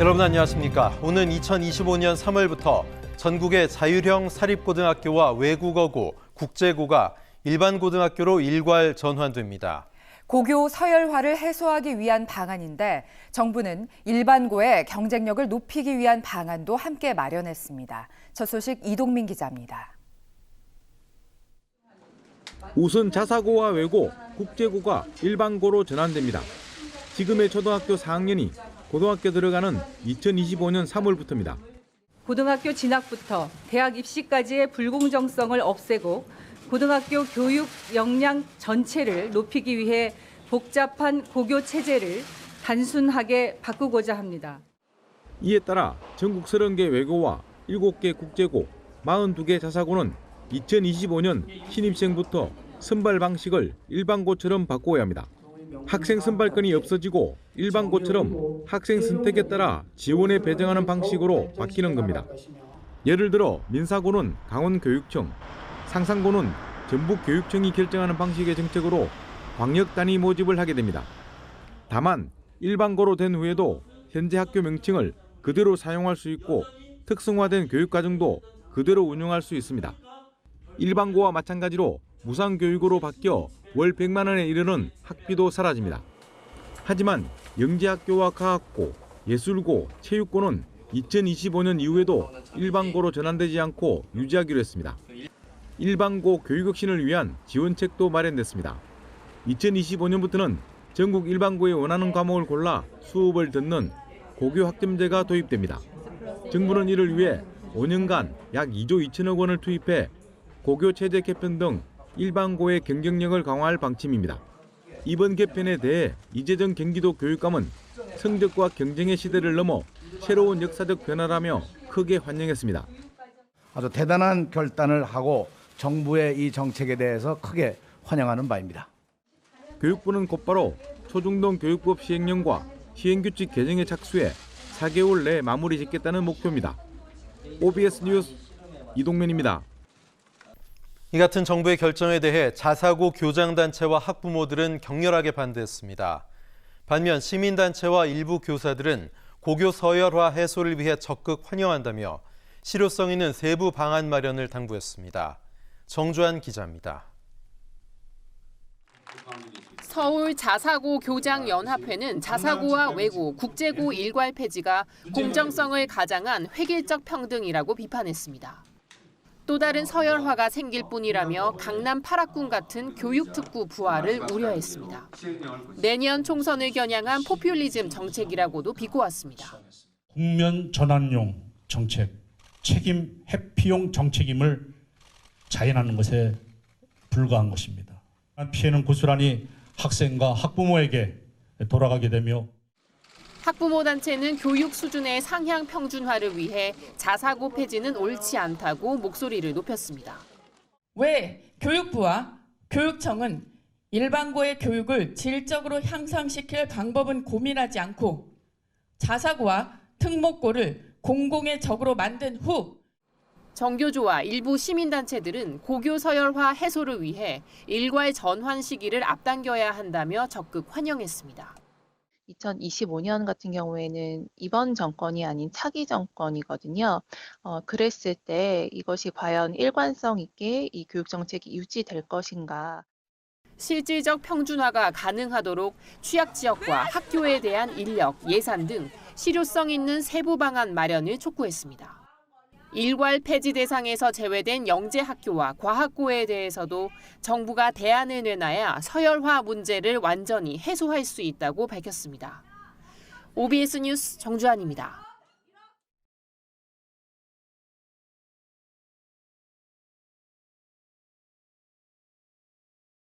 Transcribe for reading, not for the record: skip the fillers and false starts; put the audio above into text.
여러분 안녕하십니까? 오는 2025년 3월부터 전국의 자율형 사립고등학교와 외국어고, 국제고가 일반 고등학교로 일괄 전환됩니다. 고교 서열화를 해소하기 위한 방안인데 정부는 일반고의 경쟁력을 높이기 위한 방안도 함께 마련했습니다. 첫 소식 이동민 기자입니다. 우선 자사고와 외고, 국제고가 일반고로 전환됩니다. 지금의 초등학교 4학년이 고등학교 들어가는 2025년 3월부터입니다. 고등학교 진학부터 대학 입시까지의 불공정성을 없애고 고등학교 교육 역량 전체를 높이기 위해 복잡한 고교 체제를 단순하게 바꾸고자 합니다. 이에 따라 전국 30개 외고와 7개 국제고, 42개 자사고는 2025년 신입생부터 선발 방식을 일반고처럼 바꿔야 합니다. 학생 선발권이 없어지고 일반고처럼 학생 선택에 따라 지원에 배정하는 방식으로 바뀌는 겁니다. 예를 들어 민사고는 강원교육청, 상산고는 전북교육청이 결정하는 방식의 정책으로 광역 단위 모집을 하게 됩니다. 다만 일반고로 된 후에도 현재 학교 명칭을 그대로 사용할 수 있고 특성화된 교육과정도 그대로 운영할 수 있습니다. 일반고와 마찬가지로 무상교육으로 바뀌어 월 100만 원에 이르는 학비도 사라집니다. 하지만 영재학교와 과학고, 예술고, 체육고는 2025년 이후에도 일반고로 전환되지 않고 유지하기로 했습니다. 일반고 교육혁신을 위한 지원책도 마련됐습니다. 2025년부터는 전국 일반고에 원하는 과목을 골라 수업을 듣는 고교 학점제가 도입됩니다. 정부는 이를 위해 5년간 약 2조 2천억 원을 투입해 고교 체제 개편 등 일반고의 경쟁력을 강화할 방침입니다. 이번 개편에 대해 이재정 경기도 교육감은 성적과 경쟁의 시대를 넘어 새로운 역사적 변화라며 크게 환영했습니다. 아주 대단한 결단을 하고 정부의 이 정책에 대해서 크게 환영하는 바입니다. 교육부는 곧바로 초중등 교육법 시행령과 시행규칙 개정에 착수해 4개월 내에 마무리 짓겠다는 목표입니다. OBS 뉴스 이동민입니다. 이 같은 정부의 결정에 대해 자사고 교장단체와 학부모들은 격렬하게 반대했습니다. 반면 시민단체와 일부 교사들은 고교 서열화 해소를 위해 적극 환영한다며 실효성 있는 세부 방안 마련을 당부했습니다. 정주한 기자입니다. 서울 자사고 교장연합회는 자사고와 외고, 국제고 일괄 폐지가 공정성을 가장한 획일적 평등이라고 비판했습니다. 또 다른 서열화가 생길 뿐이라며 강남 8학군 같은 교육특구 부활을 우려했습니다. 내년 총선을 겨냥한 포퓰리즘 정책이라고도 비꼬았습니다. 국면 전환용 정책, 책임 회피용 정책임을 자인하는 것에 불과한 것입니다. 피해는 고스란히 학생과 학부모에게 돌아가게 되며 학부모 단체는 교육 수준의 상향 평준화를 위해 자사고 폐지는 옳지 않다고 목소리를 높였습니다. 왜 교육부와 교육청은 일반고의 교육을 질적으로 향상시킬 방법은 고민하지 않고 자사고와 특목고를 공공의 적으로 만든 후 정교조와 일부 시민단체들은 고교 서열화 해소를 위해 일괄 전환 시기를 앞당겨야 한다며 적극 환영했습니다. 2025년 같은 경우에는 이번 정권이 아닌 차기 정권이거든요. 그랬을 때 이것이 과연 일관성 있게 이 교육 정책이 유지될 것인가. 실질적 평준화가 가능하도록 취약 지역과 학교에 대한 인력, 예산 등 실효성 있는 세부 방안 마련을 촉구했습니다. 일괄 폐지 대상에서 제외된 영재학교와 과학고에 대해서도 정부가 대안을 내놔야 서열화 문제를 완전히 해소할 수 있다고 밝혔습니다. OBS 뉴스 정주한입니다.